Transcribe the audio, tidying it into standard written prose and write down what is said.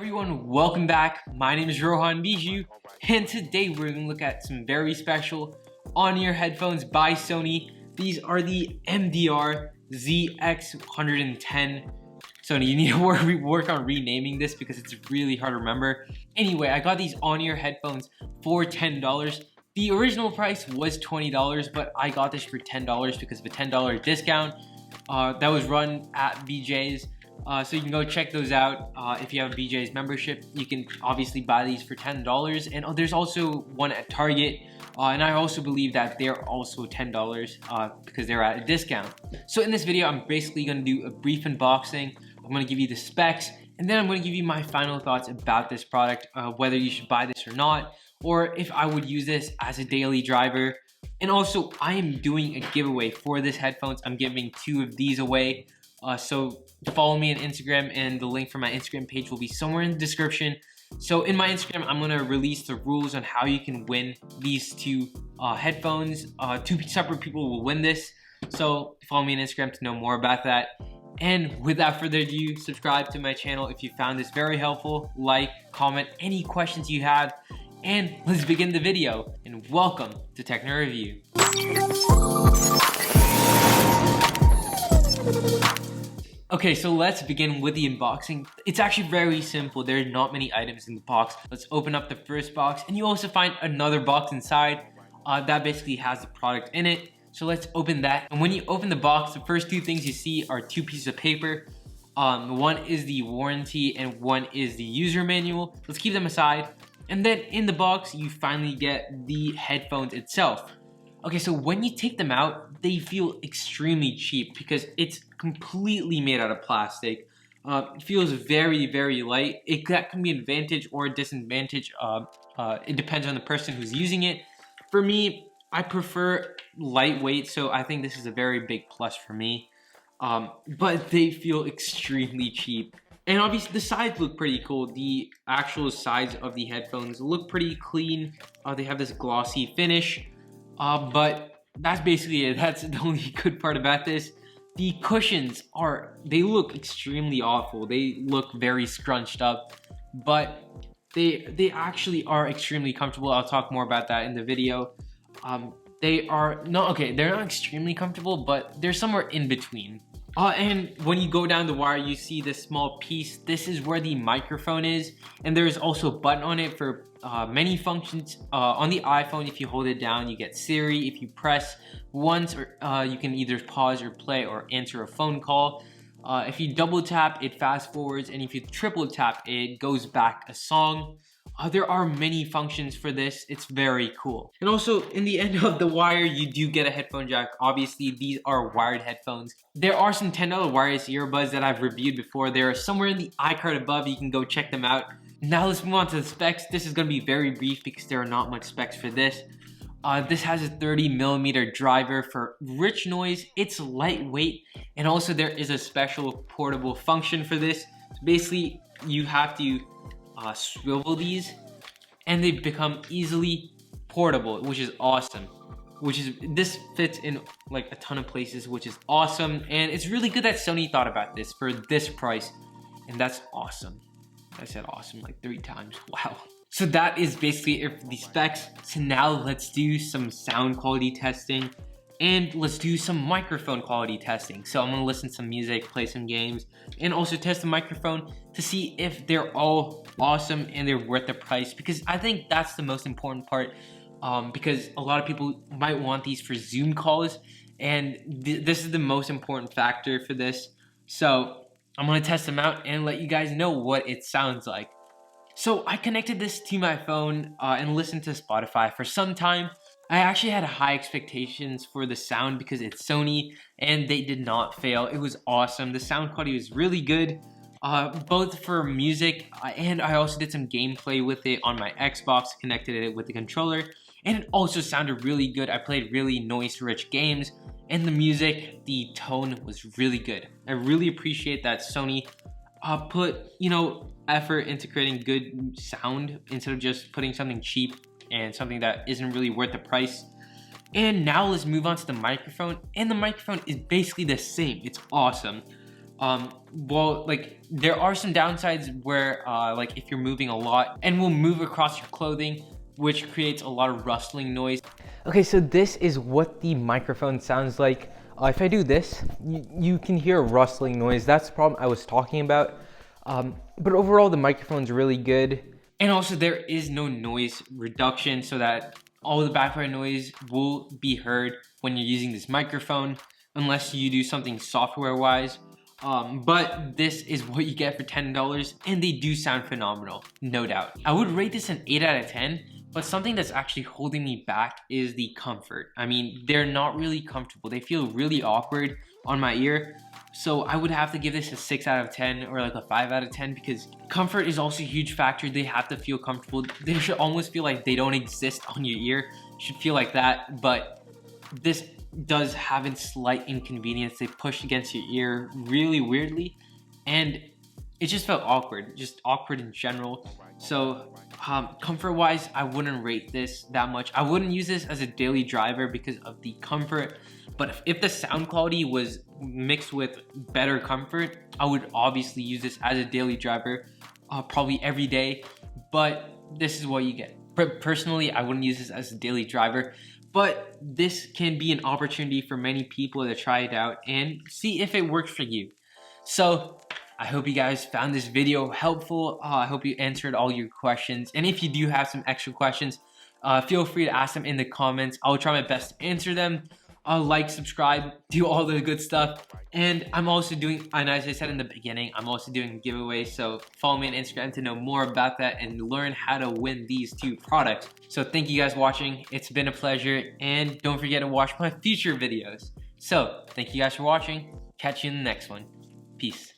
everyone, welcome back. My name is Rohan Bijou, and today we're going to look at some very special on-ear headphones by Sony. These are the MDR-ZX110. Sony, you need to work on renaming this because it's really hard to remember. Anyway, I got these on-ear headphones for $10. The original price was $20, but I got this for $10 because of a $10 discount that was run at BJ's. So you can go check those out. If you have a BJ's membership, you can obviously buy these for $10. And there's also one at Target. And I also believe that they're also $10 because they're at a discount. So in this video, I'm basically going to do a brief unboxing. I'm going to give you the specs, and then I'm going to give you my final thoughts about this product, whether you should buy this or not, or if I would use this as a daily driver. And also, I am doing a giveaway for this headphones. I'm giving 2 of these away. So follow me on Instagram, and the link for my Instagram page will be somewhere in the description. So in my Instagram, I'm going to release the rules on how you can win these 2 headphones. 2 separate people will win this. So follow me on Instagram to know more about that. And without further ado, subscribe to my channel if you found this very helpful. Like, comment any questions you have, and let's begin the video. And welcome to Techno Review. Okay, so let's begin with the unboxing. It's actually very simple. There are not many items in the box. Let's open up the first box, and you also find another box inside that basically has the product in it. So let's open that. And when you open the box, the first 2 things you see are 2 pieces of paper. One is the warranty and one is the user manual. Let's keep them aside. And then in the box, you finally get the headphones itself. Okay, so when you take them out, they feel extremely cheap because it's completely made out of plastic. It feels very, very light. That can be an advantage or a disadvantage. It depends on the person who's using it. For me, I prefer lightweight, so I think this is a very big plus for me. But they feel extremely cheap. And obviously the sides look pretty cool. The actual sides of the headphones look pretty clean. They have this glossy finish. But that's basically it. That's the only good part about this. The cushions they look extremely awful. They look very scrunched up, but they actually are extremely comfortable. I'll talk more about that in the video. They're not extremely comfortable, but they're somewhere in between. And when you go down the wire, you see this small piece. This is where the microphone is, and there's also a button on it for many functions. On the iPhone, if you hold it down, you get Siri. If you press once, you can either pause or play or answer a phone call. If you double tap, it fast forwards, and if you triple tap, it goes back a song. There are many functions for this. It's very cool. And also, in the end of the wire, you do get a headphone jack. Obviously, these are wired headphones. There are some $10 wireless earbuds that I've reviewed before. They're somewhere in the iCard above. You can go check them out. Now let's move on to the specs. This is going to be very brief because there are not much specs for this. This has a 30mm driver for rich noise. It's lightweight, and also there is a special portable function for this. So basically, you have to swivel these, and they become easily portable, which is awesome. This fits in like a ton of places, which is awesome. And it's really good that Sony thought about this for this price, and that's awesome. I said awesome like 3 times. Wow. So that is basically it for the specs. So now let's do some sound quality testing, and let's do some microphone quality testing. So I'm gonna listen to some music, play some games, and also test the microphone to see if they're all awesome and they're worth the price, because I think that's the most important part, because a lot of people might want these for Zoom calls, and this is the most important factor for this. So I'm gonna test them out and let you guys know what it sounds like. So I connected this to my phone and listened to Spotify for some time. I actually had high expectations for the sound because it's Sony, and they did not fail. It was awesome. The sound quality was really good, both for music, and I also did some gameplay with it on my Xbox, connected it with the controller, and it also sounded really good. I played really noise-rich games, and the music, the tone was really good. I really appreciate that Sony put, effort into creating good sound instead of just putting something cheap and something that isn't really worth the price. And now let's move on to the microphone. And the microphone is basically the same. It's awesome. Well, like there are some downsides where like if you're moving a lot and will move across your clothing, which creates a lot of rustling noise. Okay, so this is what the microphone sounds like. If I do this, you can hear a rustling noise. That's the problem I was talking about. But overall, the microphone's really good. And also there is no noise reduction, so that all the background noise will be heard when you're using this microphone, unless you do something software wise. But this is what you get for $10, and they do sound phenomenal, no doubt. I would rate this an 8 out of 10, but something that's actually holding me back is the comfort. I mean, they're not really comfortable. They feel really awkward on my ear. So I would have to give this a 6 out of 10 or like a 5 out of 10, because comfort is also a huge factor. They have to feel comfortable. They should almost feel like they don't exist on your ear. It should feel like that, but this does have a slight inconvenience. They push against your ear really weirdly, and it just felt awkward, just awkward in general. So comfort wise, I wouldn't rate this that much. I wouldn't use this as a daily driver because of the comfort, but if the sound quality was mixed with better comfort, I would obviously use this as a daily driver, probably every day. But this is what you get. Personally, I wouldn't use this as a daily driver, but this can be an opportunity for many people to try it out and see if it works for you. So I hope you guys found this video helpful. I hope you answered all your questions. And if you do have some extra questions, feel free to ask them in the comments. I'll try my best to answer them. Like, subscribe, do all the good stuff. And I'm also doing, and as I said in the beginning, I'm also doing giveaways. So follow me on Instagram to know more about that and learn how to win these 2 products. So thank you guys for watching. It's been a pleasure. And don't forget to watch my future videos. So thank you guys for watching. Catch you in the next one. Peace.